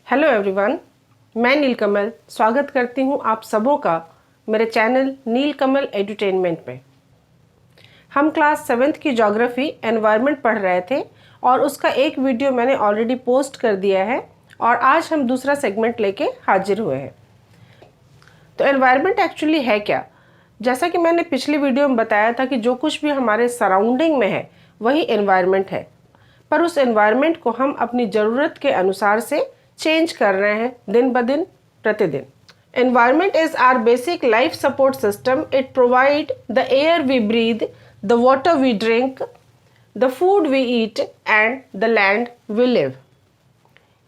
Hello everyone, मैं नीलकमल स्वागत करती हूं आप सबों का मेरे चैनल नीलकमल एडुटेनमेंट में। हम क्लास 7th की ज्योग्राफी एनवायरनमेंट पढ़ रहे थे और उसका एक वीडियो मैंने ऑलरेडी पोस्ट कर दिया है और आज हम दूसरा सेगमेंट लेके हाजिर हुए हैं। तो एनवायरनमेंट एक्चुअली है क्या? जैसा कि मैंने पिछली वीडियो में बताया था कि जो कुछ भी हमारे सराउंडिंग में है वही एनवायरनमेंट है, पर उस एनवायरनमेंट को हम अपनी ज़रूरत के अनुसार से चेंज कर रहे हैं दिन ब दिन प्रतिदिन। Environment is our basic life support system. It provides the air we breathe, the water we drink, the food we eat and the land we live.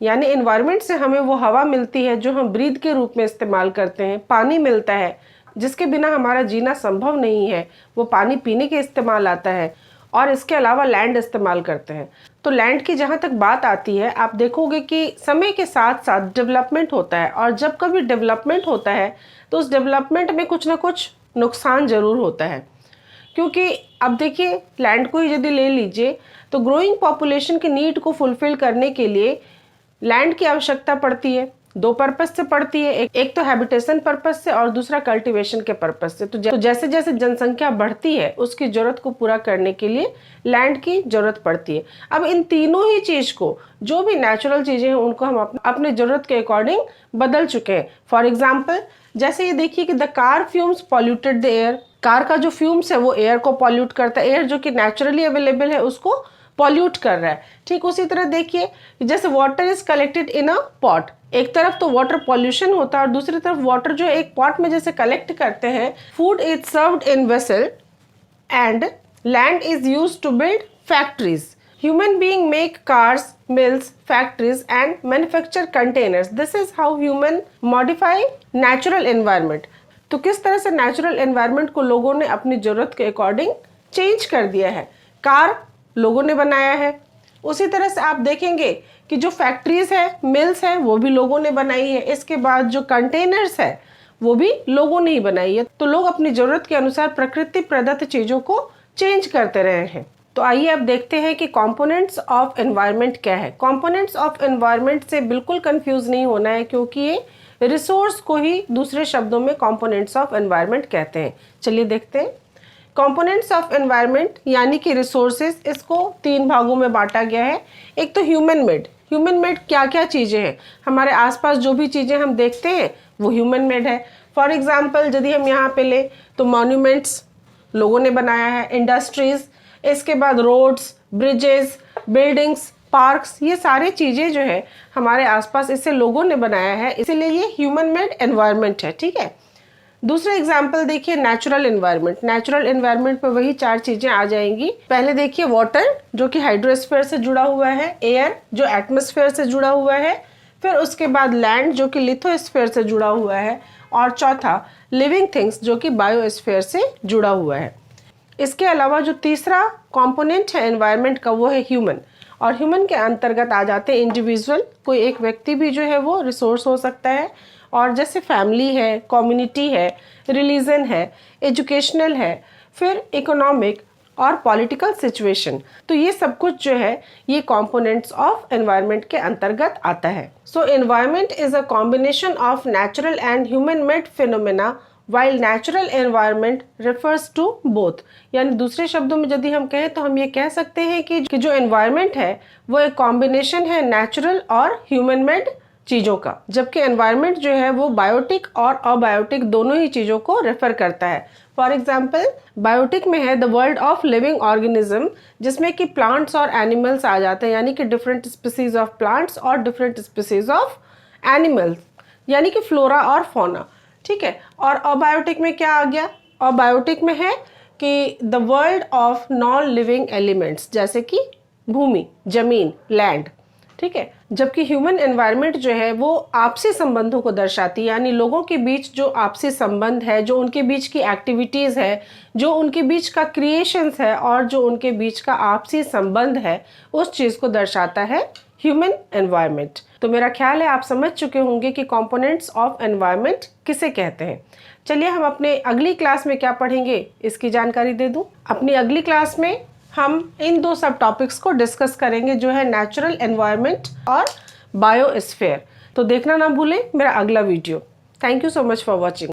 यानी एनवायरनमेंट से हमें वो हवा मिलती है जो हम ब्रीद के रूप में इस्तेमाल करते हैं, पानी मिलता है जिसके बिना हमारा जीना संभव नहीं है, वो पानी पीने के इस्तेमाल आता है, और इसके अलावा लैंड इस्तेमाल करते हैं। तो लैंड की जहाँ तक बात आती है, आप देखोगे कि समय के साथ साथ डेवलपमेंट होता है, और जब कभी डेवलपमेंट होता है तो उस डेवलपमेंट में कुछ ना कुछ नुकसान ज़रूर होता है। क्योंकि अब देखिए, लैंड को ही यदि ले लीजिए तो ग्रोइंग पॉपुलेशन की नीड को फुलफिल करने के लिए लैंड की आवश्यकता पड़ती है। दो पर्पस से पड़ती है, एक तो हैबिटेशन पर्पस से और दूसरा कल्टीवेशन के पर्पस से। तो जैसे जैसे जनसंख्या बढ़ती है उसकी जरूरत को पूरा करने के लिए लैंड की जरूरत पड़ती है। अब इन तीनों ही चीज को, जो भी नेचुरल चीजें हैं, उनको हम अपने जरूरत के अकॉर्डिंग बदल चुके हैं। फॉर एग्जाम्पल, जैसे ये देखिए कि the car fumes polluted the air. Car का जो फ्यूम्स है वो एयर को पॉल्यूट करता है, एयर जो कि नेचुरली अवेलेबल है उसको पॉल्यूट कर रहा है। ठीक उसी तरह देखिए, जैसे water is collected in a pot, एक तरफ तो वाटर पॉल्यूशन होता है और दूसरी तरफ वाटर जो एक पॉट में जैसे कलेक्ट करते हैं। Food is served in vessel and land is used to build factories. Human being make cars, mills, factories and manufacture containers. This is how human modify natural environment. तो किस तरह से नेचुरल एनवायरनमेंट को लोगों ने अपनी जरूरत के अकॉर्डिंग चेंज कर दिया है। कार लोगों ने बनाया है, उसी तरह से आप देखेंगे कि जो फैक्ट्रीज है, मिल्स है, वो भी लोगों ने बनाई है। इसके बाद जो कंटेनर्स है वो भी लोगों ने ही बनाई है। तो लोग अपनी जरूरत के अनुसार प्रकृति प्रदत्त चीजों को चेंज करते रहे हैं। तो आइए अब देखते हैं कि कंपोनेंट्स ऑफ एनवायरनमेंट क्या है। कंपोनेंट्स ऑफ एनवायरनमेंट से बिल्कुल कंफ्यूज नहीं होना है, क्योंकि ये रिसोर्स को ही दूसरे शब्दों में कंपोनेंट्स ऑफ एनवायरनमेंट कहते हैं। चलिए देखते हैं। कंपोनेंट्स ऑफ एनवायरनमेंट यानी कि रिसोर्सेज, इसको 3 भागों में बांटा गया है। एक तो ह्यूमन मेड। ह्यूमन मेड क्या क्या चीज़ें हैं? हमारे आसपास जो भी चीज़ें हम देखते हैं वो ह्यूमन मेड है। फॉर एग्जांपल, यदि हम यहाँ पे ले तो मॉन्यूमेंट्स लोगों ने बनाया है, इंडस्ट्रीज, इसके बाद रोड्स, ब्रिजेस, बिल्डिंग्स, पार्क्स, ये सारी चीज़ें जो है हमारे आसपास, इससे लोगों ने बनाया है, इसीलिए ये ह्यूमन मेड एनवायरनमेंट है। ठीक है। दूसरा एग्जाम्पल देखिए, नेचुरल एनवायरनमेंट। नेचुरल एनवायरनमेंट पे वही 4 चीजें आ जाएंगी। पहले देखिए वाटर, जो कि हाइड्रोस्फीयर से जुड़ा हुआ है, एयर जो एटमॉस्फेयर से जुड़ा हुआ है, फिर उसके बाद लैंड जो कि लिथोस्फीयर से जुड़ा हुआ है, और चौथा लिविंग थिंग्स जो कि बायोस्फीयर से जुड़ा हुआ है। इसके अलावा जो तीसरा कंपोनेंट है एनवायरनमेंट का वो है ह्यूमन, और ह्यूमन के अंतर्गत आ जाते हैं इंडिविजुअल। कोई एक व्यक्ति भी जो है वो रिसोर्स हो सकता है, और जैसे फैमिली है, कम्युनिटी है, रिलीजन है, एजुकेशनल है, फिर इकोनॉमिक और पॉलिटिकल सिचुएशन। तो ये सब कुछ जो है ये कंपोनेंट्स ऑफ एनवायरनमेंट के अंतर्गत आता है। So environment is a combination of natural and human made phenomena, while natural environment refers to both। यानी दूसरे शब्दों में यदि हम कहें तो हम ये कह सकते हैं कि जो एनवायरनमेंट है वो एक कॉम्बिनेशन है नेचुरल और ह्यूमन मेड चीज़ों का, जबकि एनवायरनमेंट जो है वो बायोटिक और अबायोटिक दोनों ही चीज़ों को रेफर करता है। फॉर एग्जाम्पल, बायोटिक में है the world of living organism, जिसमें कि प्लांट्स और एनिमल्स आ जाते हैं, यानी कि डिफरेंट स्पीसीज ऑफ प्लांट्स और डिफरेंट स्पीसीज ऑफ एनिमल्स, यानी कि फ्लोरा और फौना। ठीक है। और अबायोटिक में क्या आ गया? अबायोटिक में है कि the world of non living elements, जैसे कि भूमि, जमीन, लैंड। ठीक है। जबकि ह्यूमन एनवायरनमेंट जो है वो आपसी संबंधों को दर्शाती है, यानी लोगों के बीच जो आपसी संबंध है, जो उनके बीच की एक्टिविटीज़ है, जो उनके बीच का क्रिएशंस है, और जो उनके बीच का आपसी संबंध है, उस चीज़ को दर्शाता है ह्यूमन एनवायरनमेंट। तो मेरा ख्याल है आप समझ चुके होंगे कि कंपोनेंट्स ऑफ एनवायरनमेंट किसे कहते हैं। चलिए हम अपने अगली क्लास में क्या पढ़ेंगे इसकी जानकारी दे दूं। अपनी अगली क्लास में हम इन 2 सब टॉपिक्स को डिस्कस करेंगे, जो है नेचुरल एनवायरनमेंट और बायोस्फीयर। तो देखना ना भूलें मेरा अगला video. Thank you so much for watching.